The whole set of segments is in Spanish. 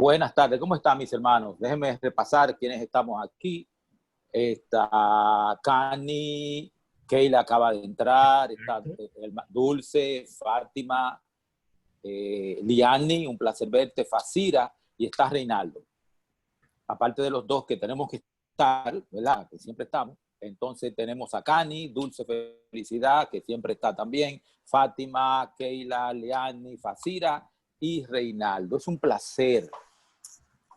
Buenas tardes, ¿cómo están mis hermanos? Déjenme repasar quiénes estamos aquí. Está Cani, Keila acaba de entrar, está Dulce, Fátima, Liani, un placer verte, Facira, y está Reinaldo. Aparte de los dos que tenemos que estar, ¿verdad? Que siempre estamos. Entonces tenemos a Cani, Dulce Felicidad, que siempre está también, Fátima, Keila, Liani, Facira y Reinaldo. Es un placer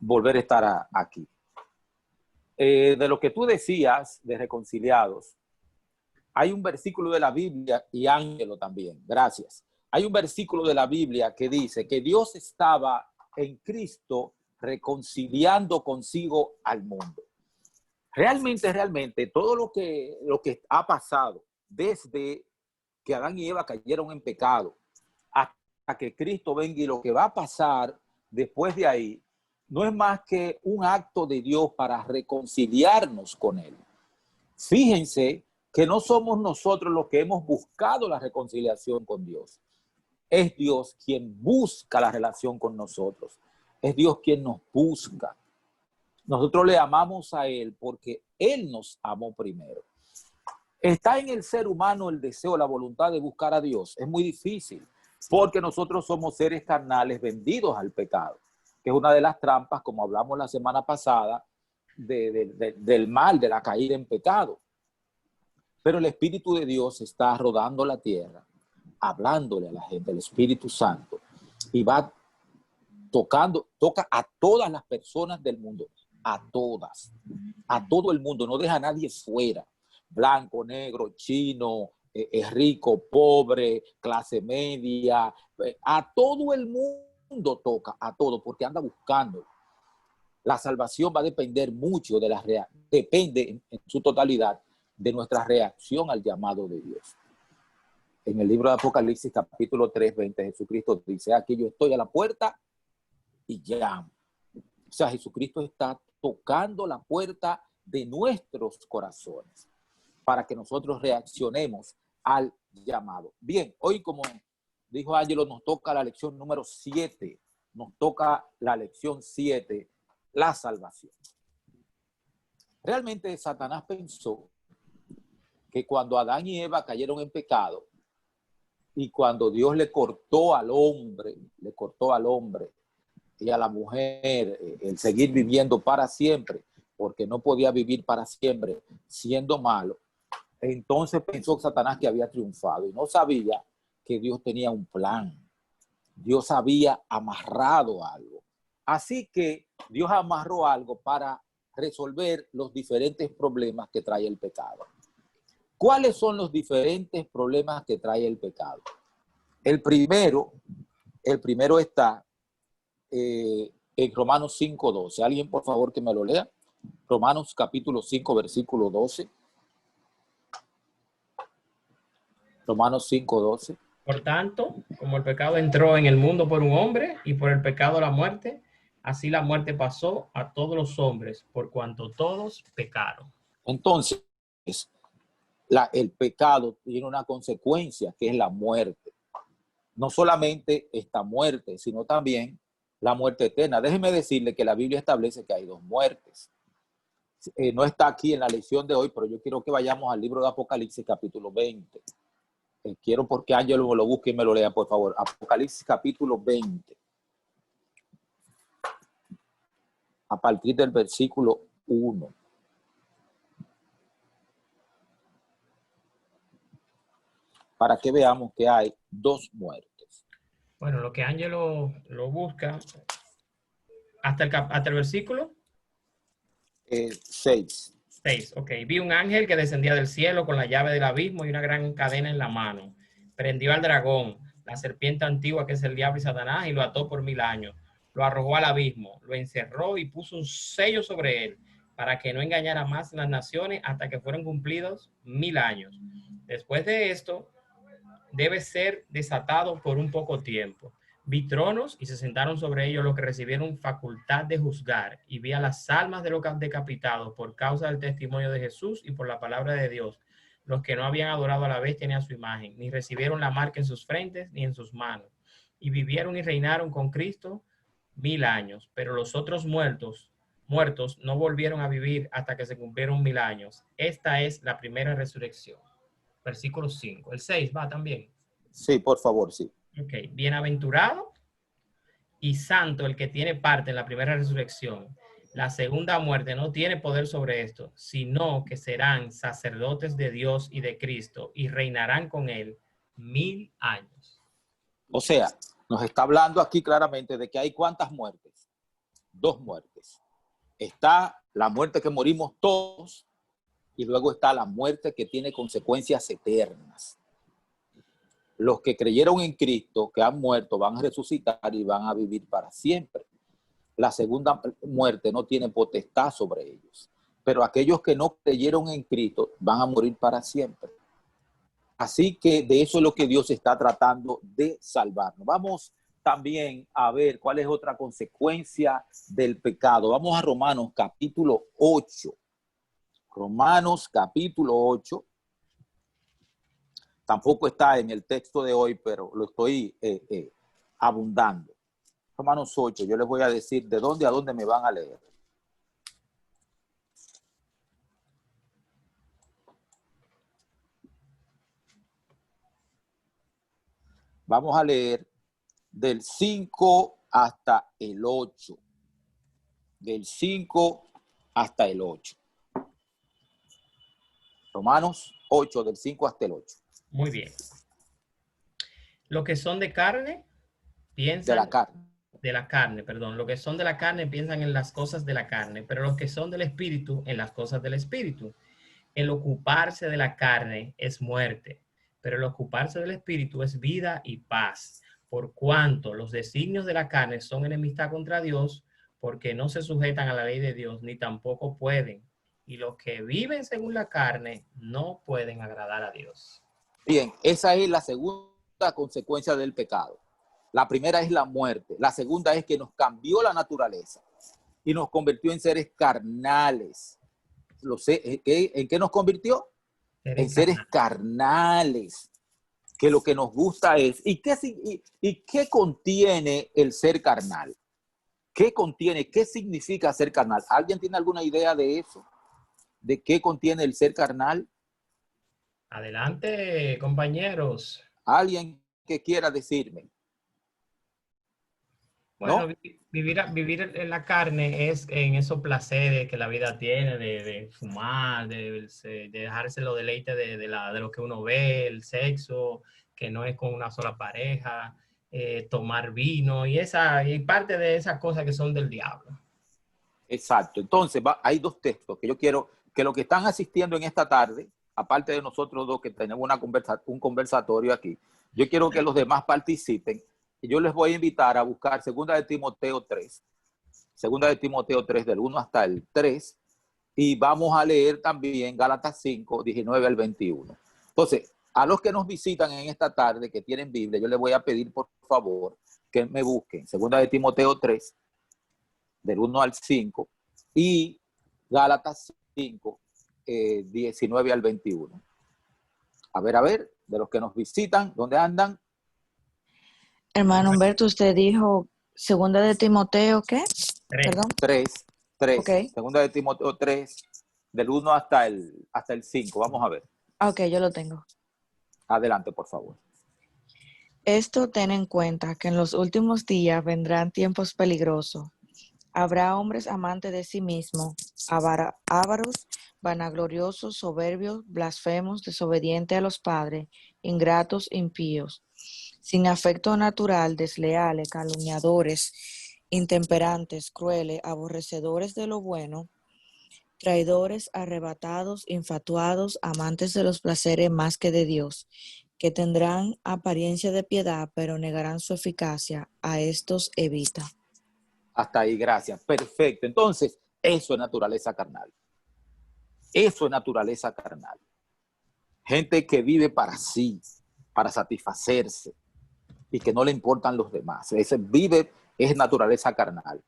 volver a estar aquí. De lo que tú decías de reconciliados, hay un versículo de la Biblia, y Ángelo también, gracias. Hay un versículo de la Biblia que dice que Dios estaba en Cristo reconciliando consigo al mundo. Realmente, todo lo que ha pasado desde que Adán y Eva cayeron en pecado hasta que Cristo venga, y lo que va a pasar después de ahí, no es más que un acto de Dios para reconciliarnos con Él. Fíjense que no somos nosotros los que hemos buscado la reconciliación con Dios. Es Dios quien busca la relación con nosotros. Es Dios quien nos busca. Nosotros le amamos a Él porque Él nos amó primero. Está en el ser humano el deseo, la voluntad de buscar a Dios. Es muy difícil porque nosotros somos seres carnales vendidos al pecado, que es una de las trampas, como hablamos la semana pasada, del mal, de la caída en pecado. Pero el Espíritu de Dios está rodando la tierra, hablándole a la gente, el Espíritu Santo, y va toca a todas las personas del mundo, a todas, a todo el mundo, no deja a nadie fuera, blanco, negro, chino, rico, pobre, clase media, a todo el mundo toca, a todo, porque anda buscando. La salvación va a depender mucho de depende en su totalidad de nuestra reacción al llamado de Dios. En el libro de Apocalipsis, capítulo 3, 20, Jesucristo dice: aquí yo estoy a la puerta y llamo. O sea, Jesucristo está tocando la puerta de nuestros corazones para que nosotros reaccionemos al llamado. Bien, hoy, como dijo Ángelo, nos toca la lección número 7. Nos toca la lección 7, la salvación. Realmente Satanás pensó que cuando Adán y Eva cayeron en pecado y cuando Dios le cortó al hombre y a la mujer el seguir viviendo para siempre, porque no podía vivir para siempre siendo malo, entonces pensó Satanás que había triunfado y no sabía que Dios tenía un plan. Dios había amarrado algo. Así que Dios amarró algo para resolver los diferentes problemas que trae el pecado. ¿Cuáles son los diferentes problemas que trae el pecado? El primero está en Romanos 5:12. ¿Alguien, por favor, que me lo lea? Romanos capítulo 5, versículo 12. Romanos 5:12. Por tanto, como el pecado entró en el mundo por un hombre y por el pecado la muerte, así la muerte pasó a todos los hombres por cuanto todos pecaron. Entonces, el pecado tiene una consecuencia que es la muerte. No solamente esta muerte, sino también la muerte eterna. Déjeme decirle que la Biblia establece que hay dos muertes. No está aquí en la lección de hoy, pero yo quiero que vayamos al libro de Apocalipsis capítulo 20. Quiero porque Ángelo lo busque y me lo lea, por favor. Apocalipsis capítulo 20. A partir del versículo 1. Para que veamos que hay dos muertes. Bueno, lo que Ángelo lo busca hasta el versículo 6. 6. Ok. Vi un ángel que descendía del cielo con la llave del abismo y una gran cadena en la mano. Prendió al dragón, la serpiente antigua que es el diablo y Satanás, y lo ató por 1000 años. Lo arrojó al abismo, lo encerró y puso un sello sobre él para que no engañara más las naciones hasta que fueron cumplidos 1000 años. Después de esto, debe ser desatado por un poco tiempo. Vi tronos y se sentaron sobre ellos los que recibieron facultad de juzgar, y vi a las almas de los decapitados por causa del testimonio de Jesús y por la palabra de Dios, los que no habían adorado a la bestia ni a su imagen, ni recibieron la marca en sus frentes ni en sus manos, y vivieron y reinaron con Cristo 1000 años, pero los otros muertos no volvieron a vivir hasta que se cumplieron 1000 años. Esta es la primera resurrección. Versículo 5. El 6 va también. Sí, por favor, sí. Ok. Bienaventurado y santo el que tiene parte en la primera resurrección. La segunda muerte no tiene poder sobre esto, sino que serán sacerdotes de Dios y de Cristo y reinarán con él 1000 años. O sea, nos está hablando aquí claramente de que hay ¿cuántas muertes? 2 muertes. Está la muerte que morimos todos y luego está la muerte que tiene consecuencias eternas. Los que creyeron en Cristo, que han muerto, van a resucitar y van a vivir para siempre. La segunda muerte no tiene potestad sobre ellos. Pero aquellos que no creyeron en Cristo van a morir para siempre. Así que de eso es lo que Dios está tratando de salvarnos. Vamos también a ver cuál es otra consecuencia del pecado. Vamos a Romanos capítulo 8. Romanos capítulo 8. Tampoco está en el texto de hoy, pero lo estoy abundando. Romanos 8, yo les voy a decir de dónde a dónde me van a leer. Vamos a leer del 5 hasta el 8. Del 5 hasta el 8. Romanos 8, del 5 hasta el 8. Muy bien. Los que son de carne piensan... De la carne. Perdón. Los que son de la carne piensan en las cosas de la carne, pero los que son del espíritu en las cosas del espíritu. El ocuparse de la carne es muerte, pero el ocuparse del espíritu es vida y paz. Por cuanto los designios de la carne son enemistad contra Dios, porque no se sujetan a la ley de Dios, ni tampoco pueden. Y los que viven según la carne no pueden agradar a Dios. Bien, esa es la segunda consecuencia del pecado. La primera es la muerte. La segunda es que nos cambió la naturaleza y nos convirtió en seres carnales. ¿En qué nos convirtió? En seres carnales. Que lo que nos gusta es... ¿Y qué contiene el ser carnal? ¿Qué contiene? ¿Qué significa ser carnal? ¿Alguien tiene alguna idea de eso? ¿De qué contiene el ser carnal? Adelante, compañeros. ¿Alguien que quiera decirme? Bueno, ¿No? vivir en la carne es en esos placeres que la vida tiene, de fumar, de dejarse los deleites de lo que uno ve, el sexo, que no es con una sola pareja, tomar vino y parte de esas cosas que son del diablo. Exacto. Entonces, hay 2 textos que yo quiero que los que están asistiendo en esta tarde, aparte de nosotros 2 que tenemos un conversatorio aquí, yo quiero que los demás participen. Yo les voy a invitar a buscar 2 de Timoteo 3, 2 de Timoteo 3 del 1 hasta el 3, y vamos a leer también Gálatas 5, 19 al 21. Entonces, a los que nos visitan en esta tarde, que tienen Biblia, yo les voy a pedir por favor que me busquen 2 de Timoteo 3, del 1 al 5, y Gálatas 5, 19 al 21. A ver, de los que nos visitan, ¿dónde andan? Hermano Humberto, usted dijo 2 de Timoteo, ¿qué? 3. Perdón. 3. Okay. 2 de Timoteo 3, del 1 hasta el 5. Vamos a ver. Ok, yo lo tengo. Adelante, por favor. Esto ten en cuenta que en los últimos días vendrán tiempos peligrosos. Habrá hombres amantes de sí mismos, ávaros, vanagloriosos, soberbios, blasfemos, desobedientes a los padres, ingratos, impíos, sin afecto natural, desleales, calumniadores, intemperantes, crueles, aborrecedores de lo bueno, traidores, arrebatados, infatuados, amantes de los placeres más que de Dios, que tendrán apariencia de piedad, pero negarán su eficacia. A estos evita. Hasta ahí, gracias. Perfecto. Entonces, eso es naturaleza carnal. Eso es naturaleza carnal. Gente que vive para sí, para satisfacerse y que no le importan los demás. Ese es naturaleza carnal.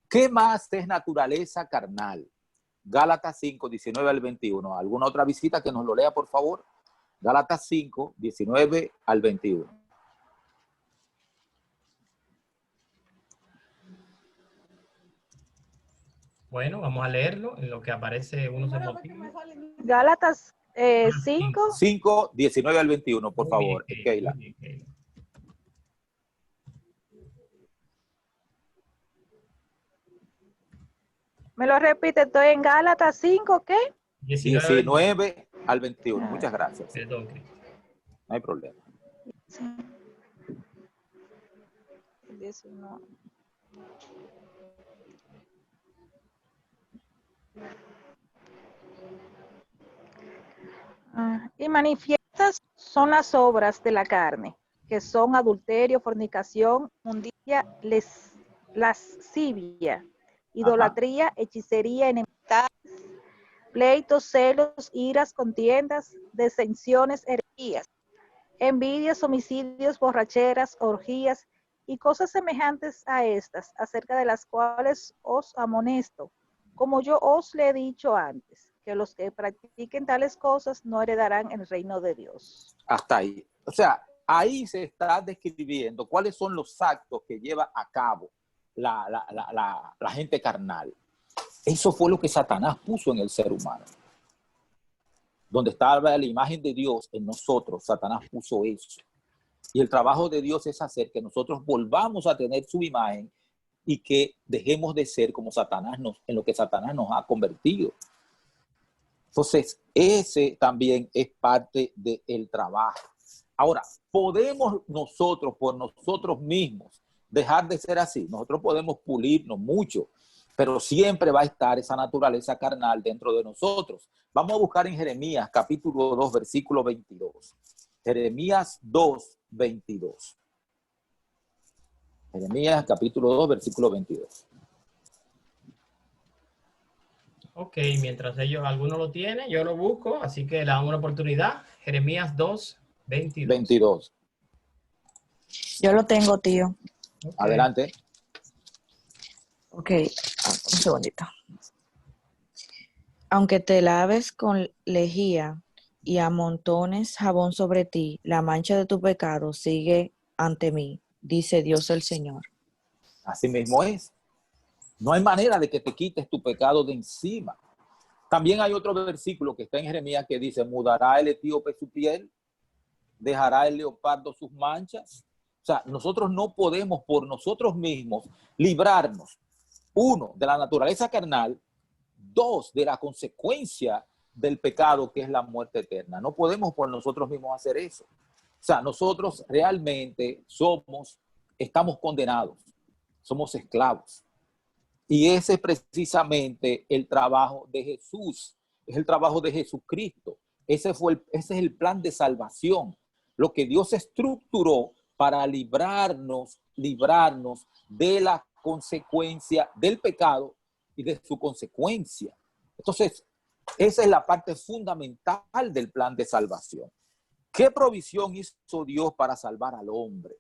¿Qué más es naturaleza carnal? Gálatas 5, 19 al 21. ¿Alguna otra visita que nos lo lea, por favor? Gálatas 5, 19 al 21. Bueno, vamos a leerlo en lo que aparece unos emotivos. Gálatas 5. 5, 19 al 21, por Muy favor, bien, Keila. muy bien, Keila. Me lo repite, estoy en Gálatas 5, ¿qué? 19 al 21. Muchas gracias. Perdón, Cristo. No hay problema. Sí. 19. Y manifiestas son las obras de la carne, que son adulterio, fornicación, mundicia, lascivia, idolatría, hechicería, enemistades, pleitos, celos, iras, contiendas, disensiones, herejías, envidias, homicidios, borracheras, orgías y cosas semejantes a estas, acerca de las cuales os amonesto, como yo os le he dicho antes, que los que practiquen tales cosas no heredarán el reino de Dios. Hasta ahí. O sea, ahí se está describiendo cuáles son los actos que lleva a cabo la gente carnal. Eso fue lo que Satanás puso en el ser humano. Donde estaba la imagen de Dios en nosotros, Satanás puso eso. Y el trabajo de Dios es hacer que nosotros volvamos a tener su imagen y que dejemos de ser como Satanás en lo que Satanás nos ha convertido. Entonces, ese también es parte del trabajo. Ahora, ¿podemos nosotros, por nosotros mismos, dejar de ser así? Nosotros podemos pulirnos mucho, pero siempre va a estar esa naturaleza carnal dentro de nosotros. Vamos a buscar en Jeremías, capítulo 2, versículo 22. Jeremías 2, 22. Jeremías, capítulo 2, versículo 22. Ok, mientras alguno lo tiene, yo lo busco, así que le damos una oportunidad. Jeremías 2, 22. 22. Yo lo tengo, tío. Okay. Adelante. Ok, un segundito. Aunque te laves con lejía y amontones jabón sobre ti, la mancha de tu pecado sigue ante mí, dice Dios el Señor. Así mismo es. No hay manera de que te quites tu pecado de encima. También hay otro versículo que está en Jeremías que dice, ¿mudará el etíope su piel? ¿Dejará el leopardo sus manchas? O sea, nosotros no podemos por nosotros mismos librarnos, uno, de la naturaleza carnal, dos, de la consecuencia del pecado que es la muerte eterna. No podemos por nosotros mismos hacer eso. O sea, nosotros realmente estamos condenados, somos esclavos. Y ese es precisamente el trabajo de Jesús, es el trabajo de Jesucristo. Ese es el plan de salvación, lo que Dios estructuró para librarnos de la consecuencia del pecado y de su consecuencia. Entonces, esa es la parte fundamental del plan de salvación. ¿Qué provisión hizo Dios para salvar al hombre?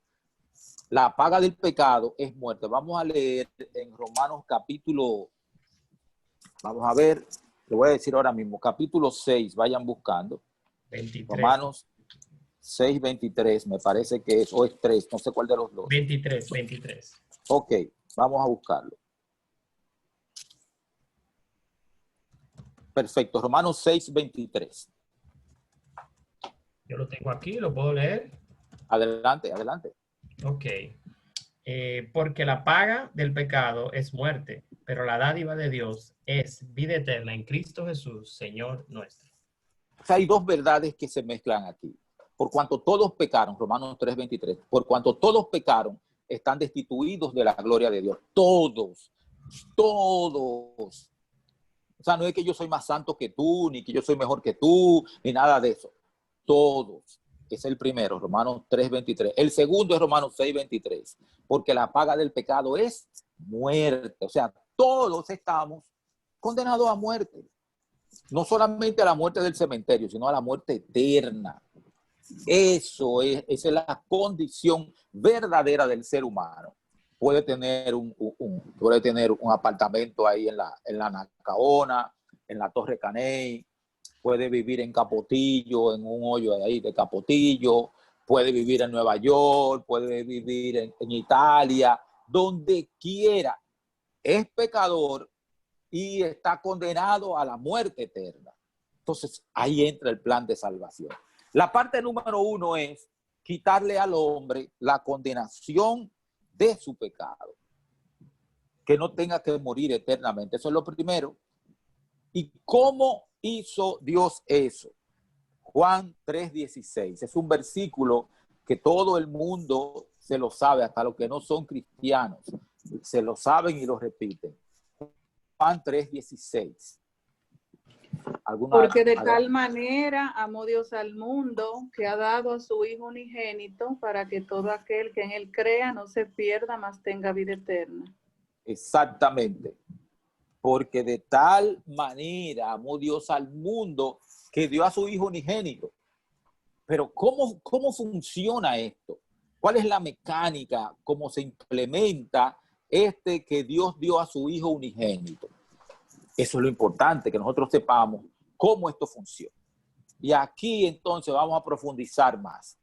La paga del pecado es muerte. Vamos a leer en Romanos capítulo, vamos a ver, le voy a decir ahora mismo, capítulo 6, vayan buscando. 23. Romanos 6, 23, me parece que es, o es 3, no sé cuál de los dos. 23, 23. Ok, vamos a buscarlo. Perfecto, Romanos 6, 23. Yo lo tengo aquí, lo puedo leer. Adelante, adelante. Ok. Porque la paga del pecado es muerte, pero la dádiva de Dios es vida eterna en Cristo Jesús, Señor nuestro. O sea, hay dos verdades que se mezclan aquí. Por cuanto todos pecaron, Romanos 3, 23, por cuanto todos pecaron, están destituidos de la gloria de Dios. Todos. O sea, no es que yo soy más santo que tú, ni que yo soy mejor que tú, ni nada de eso. Todos. Es el primero, Romanos 3, 23. El segundo es Romanos 6, 23. Porque la paga del pecado es muerte. O sea, todos estamos condenados a muerte. No solamente a la muerte del cementerio, sino a la muerte eterna. Esa es la condición verdadera del ser humano. Puede tener un apartamento ahí en la Nacaona, en la Torre Caney, puede vivir en Capotillo, en un hoyo ahí de Capotillo, puede vivir en Nueva York, puede vivir en Italia, donde quiera. Es pecador y está condenado a la muerte eterna. Entonces, ahí entra el plan de salvación. La parte número 1 es quitarle al hombre la condenación de su pecado, que no tenga que morir eternamente. Eso es lo primero. ¿Y cómo hizo Dios eso? Juan 3:16. Es un versículo que todo el mundo se lo sabe, hasta los que no son cristianos. Se lo saben y lo repiten. Juan 3:16. Porque de tal manera amó Dios al mundo que ha dado a su Hijo unigénito para que todo aquel que en él crea no se pierda, mas tenga vida eterna. Exactamente. Porque de tal manera amó Dios al mundo que dio a su Hijo unigénito. Pero ¿cómo funciona esto? ¿Cuál es la mecánica? ¿Cómo se implementa que Dios dio a su Hijo unigénito? Eso es lo importante, que nosotros sepamos cómo esto funciona. Y aquí entonces vamos a profundizar más.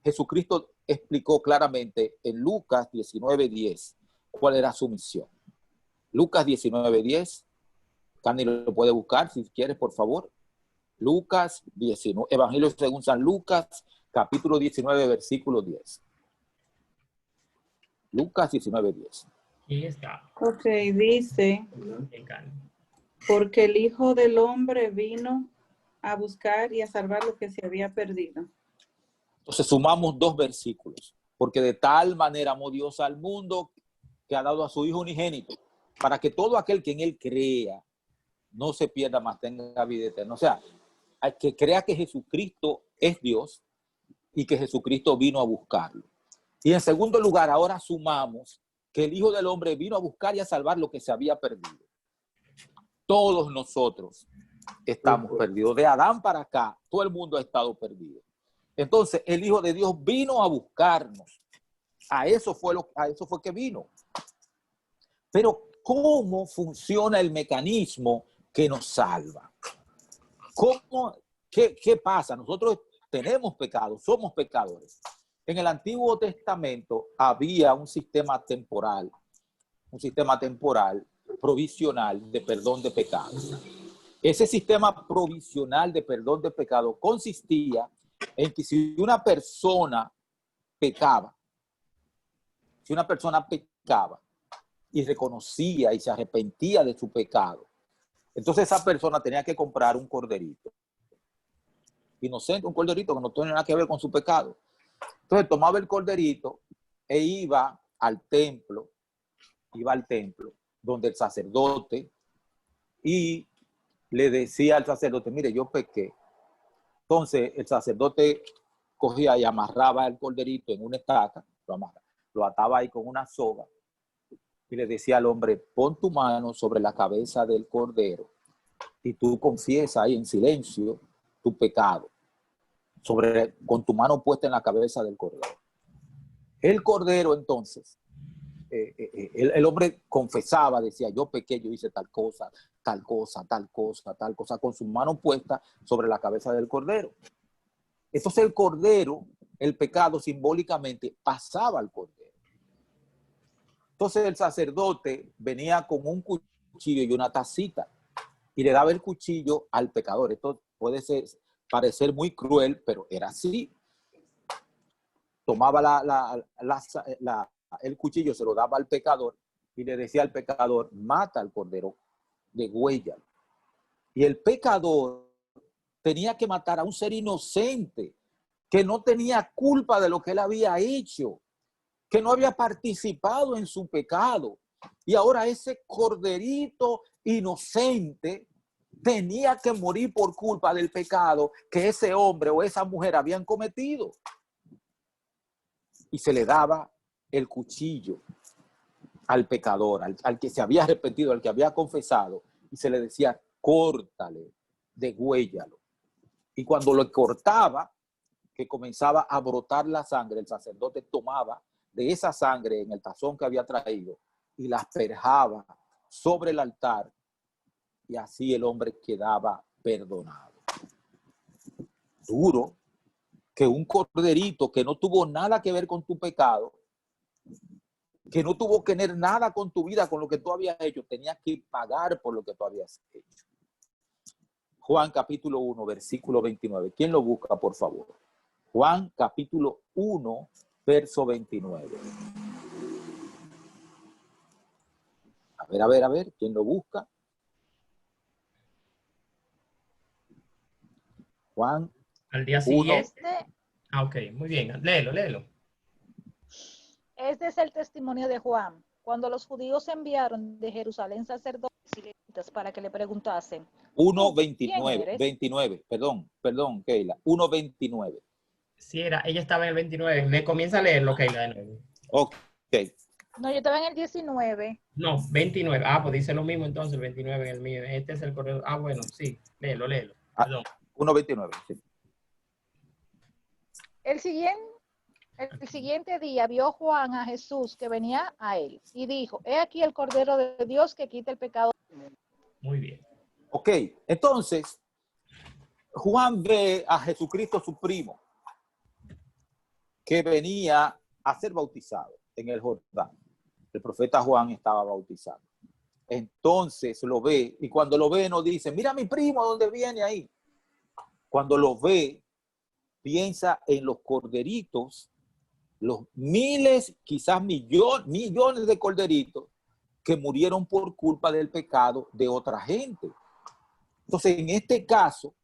Jesucristo explicó claramente en Lucas 19:10 cuál era su misión. Lucas 19:10. Candy lo puede buscar si quieres, por favor. Lucas 19, Evangelio según San Lucas, capítulo 19, versículo 10. Lucas 19:10. Aquí está. Ok, dice, porque el Hijo del Hombre vino a buscar y a salvar lo que se había perdido. Entonces sumamos 2 versículos. Porque de tal manera amó Dios al mundo que ha dado a su Hijo unigénito, para que todo aquel que en él crea no se pierda, más tenga vida eterna. O sea, que crea que Jesucristo es Dios y que Jesucristo vino a buscarlo. Y en segundo lugar, ahora sumamos que el Hijo del Hombre vino a buscar y a salvar lo que se había perdido. Todos nosotros estamos perdidos. De Adán para acá, todo el mundo ha estado perdido. Entonces, el Hijo de Dios vino a buscarnos. A eso fue que vino. Pero, ¿cómo funciona el mecanismo que nos salva? ¿Qué pasa? Nosotros tenemos pecados, somos pecadores. En el Antiguo Testamento había un sistema temporal provisional de perdón de pecados. Ese sistema provisional de perdón de pecados consistía en que si una persona pecaba y reconocía y se arrepentía de su pecado, entonces esa persona tenía que comprar un corderito inocente, un corderito que no tiene nada que ver con su pecado. Entonces tomaba el corderito e iba al templo donde el sacerdote, y le decía al sacerdote, mire, yo pequé. Entonces el sacerdote cogía y amarraba el corderito en una estaca, lo ataba ahí con una soga y le decía al hombre, pon tu mano sobre la cabeza del cordero y tú confiesa ahí en silencio tu pecado, con tu mano puesta en la cabeza del cordero. El cordero entonces, el hombre confesaba, decía, yo pequé, yo hice tal cosa, con su mano puesta sobre la cabeza del cordero. Entonces el cordero, el pecado simbólicamente pasaba al cordero. Entonces el sacerdote venía con un cuchillo y una tacita y le daba el cuchillo al pecador. Esto puede parecer muy cruel, pero era así. Tomaba el cuchillo, se lo daba al pecador y le decía al pecador, mata al cordero, degüéllalo. Y el pecador tenía que matar a un ser inocente que no tenía culpa de lo que él había hecho, que no había participado en su pecado. Y ahora ese corderito inocente tenía que morir por culpa del pecado que ese hombre o esa mujer habían cometido. Y se le daba el cuchillo al pecador, al que se había arrepentido, al que había confesado, y se le decía, córtale, degüéllalo. Y cuando lo cortaba, que comenzaba a brotar la sangre, el sacerdote tomaba de esa sangre en el tazón que había traído y la asperjaba sobre el altar, y así el hombre quedaba perdonado. Duro que un corderito que no tuvo nada que ver con tu pecado que no tuvo que tener nada con tu vida, con lo que tú habías hecho. Tenías que pagar por lo que tú habías hecho. Juan capítulo 1, versículo 29. ¿Quién lo busca, por favor? Juan capítulo 1, verso 29. A ver, ¿quién lo busca? Juan. Al día siguiente. Ok, muy bien. Léelo. Este es el testimonio de Juan. Cuando los judíos enviaron de Jerusalén sacerdotes y levitas para que le preguntasen. 1:29. Perdón, Keila. 1:29. Sí, ella estaba en el 29. Me comienza a leerlo, Keila, de nuevo. Ok. No, yo estaba en el 19. No, 29. Ah, pues dice lo mismo entonces, el 29 en el mío. Este es el correo. Ah, bueno, sí. Léelo. Perdón. 1:29. Sí. El siguiente día vio Juan a Jesús que venía a él y dijo, he aquí el Cordero de Dios que quita el pecado del mundo. Muy bien. Ok, entonces, Juan ve a Jesucristo su primo, que venía a ser bautizado en el Jordán. El profeta Juan estaba bautizado. Entonces lo ve, y cuando lo ve no dice, mira mi primo, ¿dónde viene ahí? Cuando lo ve, piensa en los corderitos, los miles, quizás millones de corderitos que murieron por culpa del pecado de otra gente. Entonces, en este caso,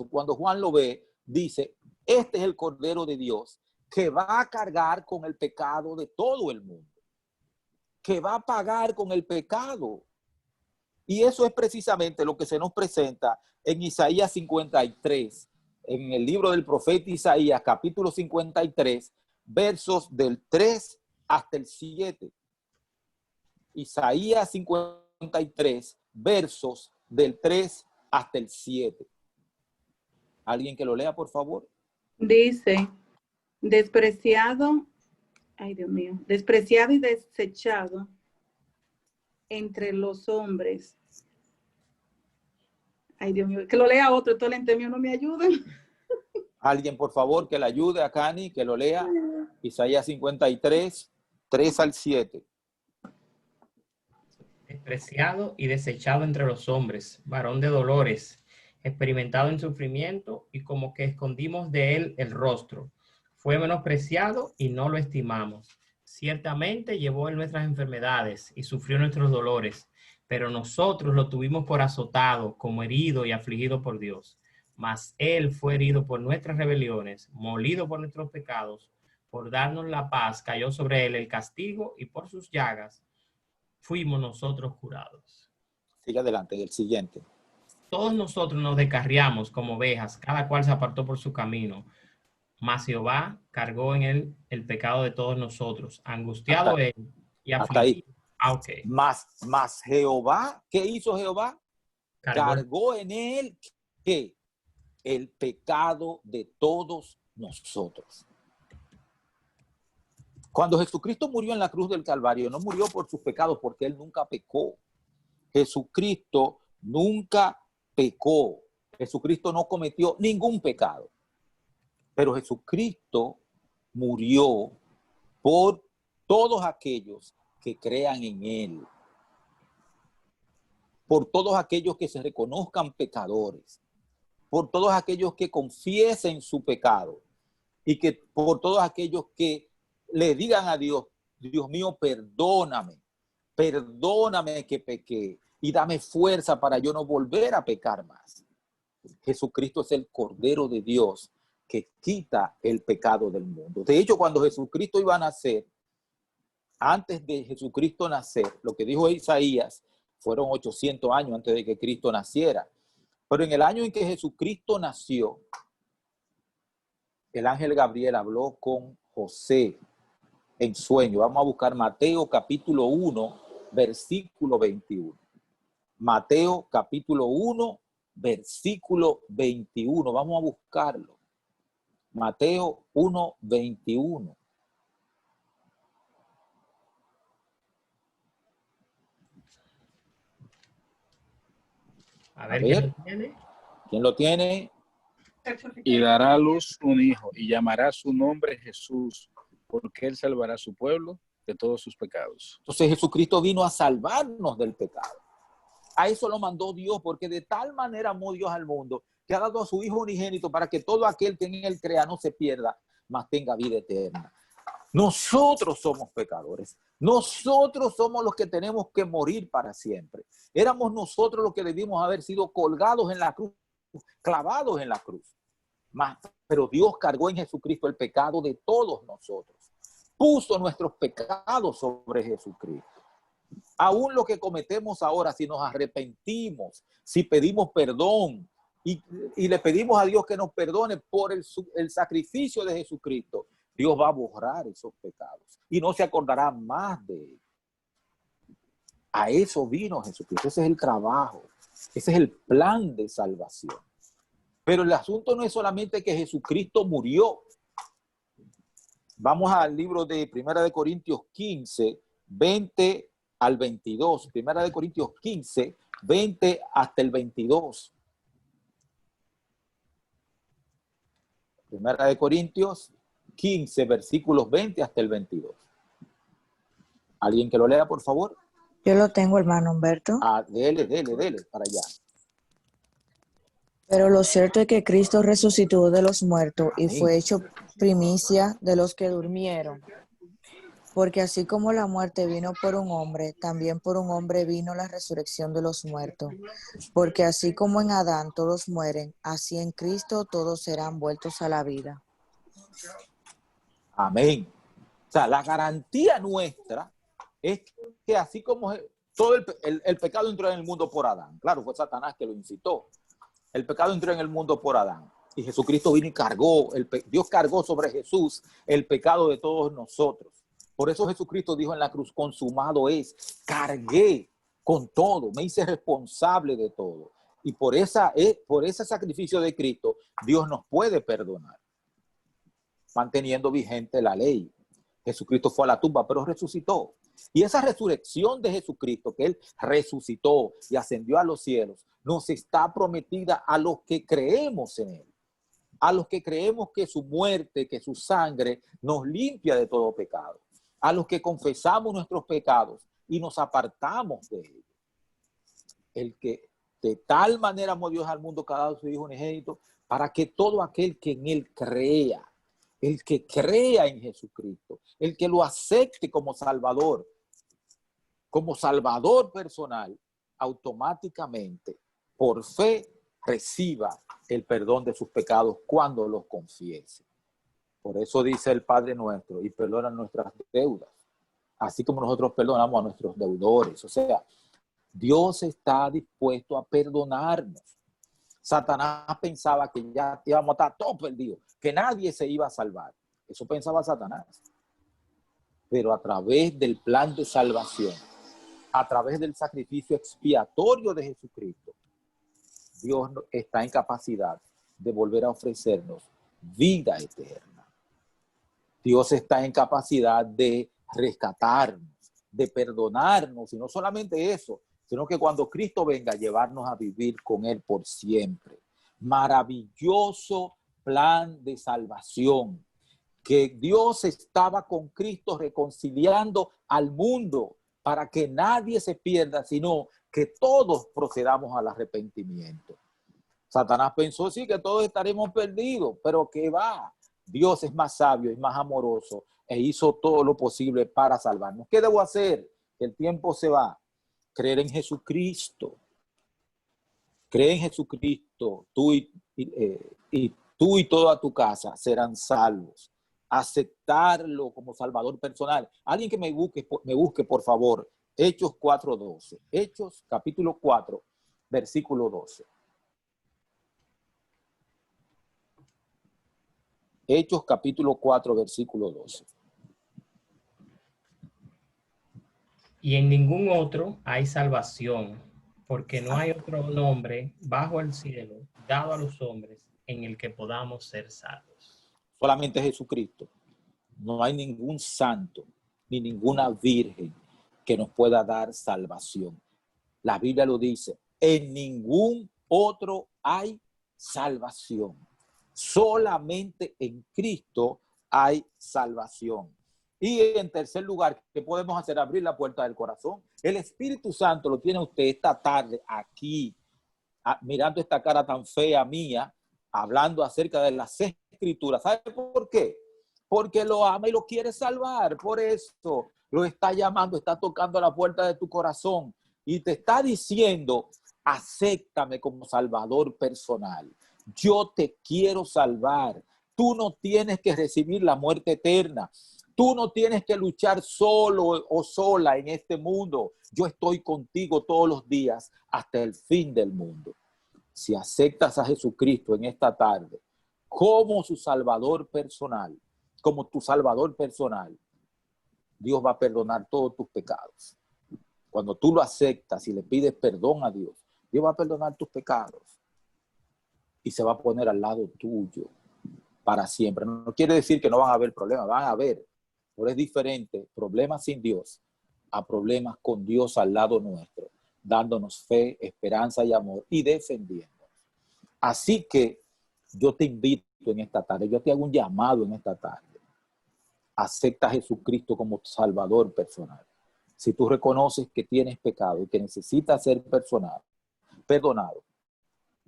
cuando Juan lo ve, dice, este es el Cordero de Dios que va a cargar con el pecado de todo el mundo, que va a pagar con el pecado. Y eso es precisamente lo que se nos presenta en Isaías 53, en el libro del profeta Isaías, capítulo 53, versos del 3 hasta el 7. Isaías 53, versos del 3 hasta el 7. ¿Alguien que lo lea, por favor? Dice, despreciado y desechado entre los hombres. Ay, Dios mío, que lo lea otro, estos lentes míos no me ayudan. Alguien, por favor, que le ayude a Cani, que lo lea. Isaías 53, 3 al 7. Despreciado y desechado entre los hombres, varón de dolores, experimentado en sufrimiento y como que escondimos de él el rostro. Fue menospreciado y no lo estimamos. Ciertamente llevó él nuestras enfermedades y sufrió nuestros dolores, pero nosotros lo tuvimos por azotado, como herido y afligido por Dios. Mas él fue herido por nuestras rebeliones, molido por nuestros pecados. Por darnos la paz cayó sobre él el castigo y por sus llagas fuimos nosotros curados. Sigue adelante, el siguiente. Todos nosotros nos descarriamos como ovejas, cada cual se apartó por su camino. Mas Jehová cargó en él el pecado de todos nosotros, angustiado hasta, él y afligido. Hasta ahí. Okay. Mas Jehová, ¿qué hizo Jehová? Cargó en él ¿qué? El pecado de todos nosotros. Cuando Jesucristo murió en la cruz del Calvario, no murió por sus pecados porque él nunca pecó. Jesucristo nunca pecó. Jesucristo no cometió ningún pecado. Pero Jesucristo murió por todos aquellos que crean en él. Por todos aquellos que se reconozcan pecadores. Por todos aquellos que confiesen su pecado. Y que por todos aquellos que le digan a Dios, Dios mío, perdóname que pequé y dame fuerza para yo no volver a pecar más. Jesucristo es el Cordero de Dios que quita el pecado del mundo. De hecho, cuando Jesucristo iba a nacer, antes de Jesucristo nacer, lo que dijo Isaías, fueron 800 años antes de que Cristo naciera. Pero en el año en que Jesucristo nació, el ángel Gabriel habló con José en sueño. Vamos a buscar Mateo capítulo 1, versículo 21. Mateo capítulo 1, versículo 21. Vamos a buscarlo. Mateo 1, 21. A ver, ¿quién lo tiene? ¿Quién lo tiene? Y dará a luz un hijo y llamará su nombre Jesús, porque él salvará a su pueblo de todos sus pecados. Entonces Jesucristo vino a salvarnos del pecado. A eso lo mandó Dios, porque de tal manera amó Dios al mundo, que ha dado a su Hijo unigénito para que todo aquel que en él crea no se pierda, mas tenga vida eterna. Nosotros somos pecadores. Nosotros somos los que tenemos que morir para siempre. Éramos nosotros los que debimos haber sido colgados en la cruz, clavados en la cruz. Pero Dios cargó en Jesucristo el pecado de todos nosotros. Puso nuestros pecados sobre Jesucristo. Aún lo que cometemos ahora, si nos arrepentimos, si pedimos perdón y le pedimos a Dios que nos perdone por el sacrificio de Jesucristo, Dios va a borrar esos pecados y no se acordará más de él. A eso vino Jesucristo. Ese es el trabajo. Ese es el plan de salvación. Pero el asunto no es solamente que Jesucristo murió. Vamos al libro de 1 Corintios 15, 20 al 22. 1 Corintios 15, 20 hasta el 22. 1 Corintios 15, versículos 20 hasta el 22. ¿Alguien que lo lea, por favor? Yo lo tengo, hermano Humberto. Dele, para allá. Pero lo cierto es que Cristo resucitó de los muertos y fue hecho primicia de los que durmieron. Porque así como la muerte vino por un hombre, también por un hombre vino la resurrección de los muertos. Porque así como en Adán todos mueren, así en Cristo todos serán vueltos a la vida. Amén. O sea, la garantía nuestra es que así como todo el pecado entró en el mundo por Adán. Claro, fue Satanás que lo incitó. El pecado entró en el mundo por Adán. Y Jesucristo vino y cargó, Dios cargó sobre Jesús el pecado de todos nosotros. Por eso Jesucristo dijo en la cruz, consumado es. Cargué con todo, me hice responsable de todo. Y por ese sacrificio de Cristo, Dios nos puede perdonar, manteniendo vigente la ley. Jesucristo fue a la tumba, pero resucitó. Y esa resurrección de Jesucristo, que Él resucitó y ascendió a los cielos, nos está prometida a los que creemos en Él. A los que creemos que su muerte, que su sangre nos limpia de todo pecado. A los que confesamos nuestros pecados y nos apartamos de ellos. El que de tal manera amó Dios al mundo que ha dado a su Hijo unigénito, para que todo aquel que en Él crea, el que crea en Jesucristo, el que lo acepte como Salvador personal, automáticamente, por fe, reciba el perdón de sus pecados cuando los confiese. Por eso dice el Padre nuestro, y perdona nuestras deudas, así como nosotros perdonamos a nuestros deudores. O sea, Dios está dispuesto a perdonarnos. Satanás pensaba que ya íbamos a estar todos perdidos, que nadie se iba a salvar. Eso pensaba Satanás. Pero a través del plan de salvación, a través del sacrificio expiatorio de Jesucristo, Dios está en capacidad de volver a ofrecernos vida eterna. Dios está en capacidad de rescatarnos, de perdonarnos, y no solamente eso, sino que cuando Cristo venga, llevarnos a vivir con Él por siempre. Maravilloso plan de salvación, que Dios estaba con Cristo reconciliando al mundo para que nadie se pierda, sino que todos procedamos al arrepentimiento. Satanás pensó, sí, que todos estaremos perdidos, pero ¿qué va? Dios es más sabio y más amoroso e hizo todo lo posible para salvarnos. ¿Qué debo hacer? El tiempo se va. Creer en Jesucristo. Cree en Jesucristo. Tú y toda tu casa serán salvos. Aceptarlo como Salvador personal. Alguien que me busque, por favor, Hechos 4:12. Hechos capítulo 4, versículo 12. Hechos capítulo 4, versículo 12. Y en ningún otro hay salvación, porque no hay otro nombre bajo el cielo dado a los hombres en el que podamos ser salvos. Solamente Jesucristo. No hay ningún santo ni ninguna virgen que nos pueda dar salvación. La Biblia lo dice, en ningún otro hay salvación. Solamente en Cristo hay salvación. Y en tercer lugar, ¿qué podemos hacer? Abrir la puerta del corazón. El Espíritu Santo lo tiene usted esta tarde aquí, mirando esta cara tan fea mía, hablando acerca de las Escrituras. ¿Sabe por qué? Porque lo ama y lo quiere salvar. Por eso lo está llamando, está tocando la puerta de tu corazón y te está diciendo, acéptame como salvador personal. Yo te quiero salvar. Tú no tienes que recibir la muerte eterna. Tú no tienes que luchar solo o sola en este mundo. Yo estoy contigo todos los días hasta el fin del mundo. Si aceptas a Jesucristo en esta tarde como su salvador personal, como tu salvador personal, Dios va a perdonar todos tus pecados. Cuando tú lo aceptas y le pides perdón a Dios, Dios va a perdonar tus pecados y se va a poner al lado tuyo para siempre. No quiere decir que no van a haber problemas, van a haber. Pero es diferente problemas sin Dios a problemas con Dios al lado nuestro, dándonos fe, esperanza y amor y defendiéndonos. Así que yo te invito en esta tarde, yo te hago un llamado en esta tarde. Acepta a Jesucristo como tu salvador personal. Si tú reconoces que tienes pecado y que necesitas ser perdonado,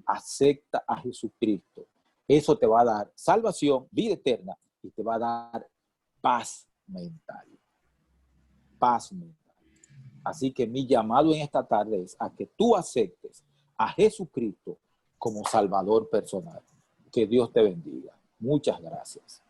acepta a Jesucristo. Eso te va a dar salvación, vida eterna y te va a dar paz mental. Paz mental. Así que mi llamado en esta tarde es a que tú aceptes a Jesucristo como salvador personal. Que Dios te bendiga. Muchas gracias.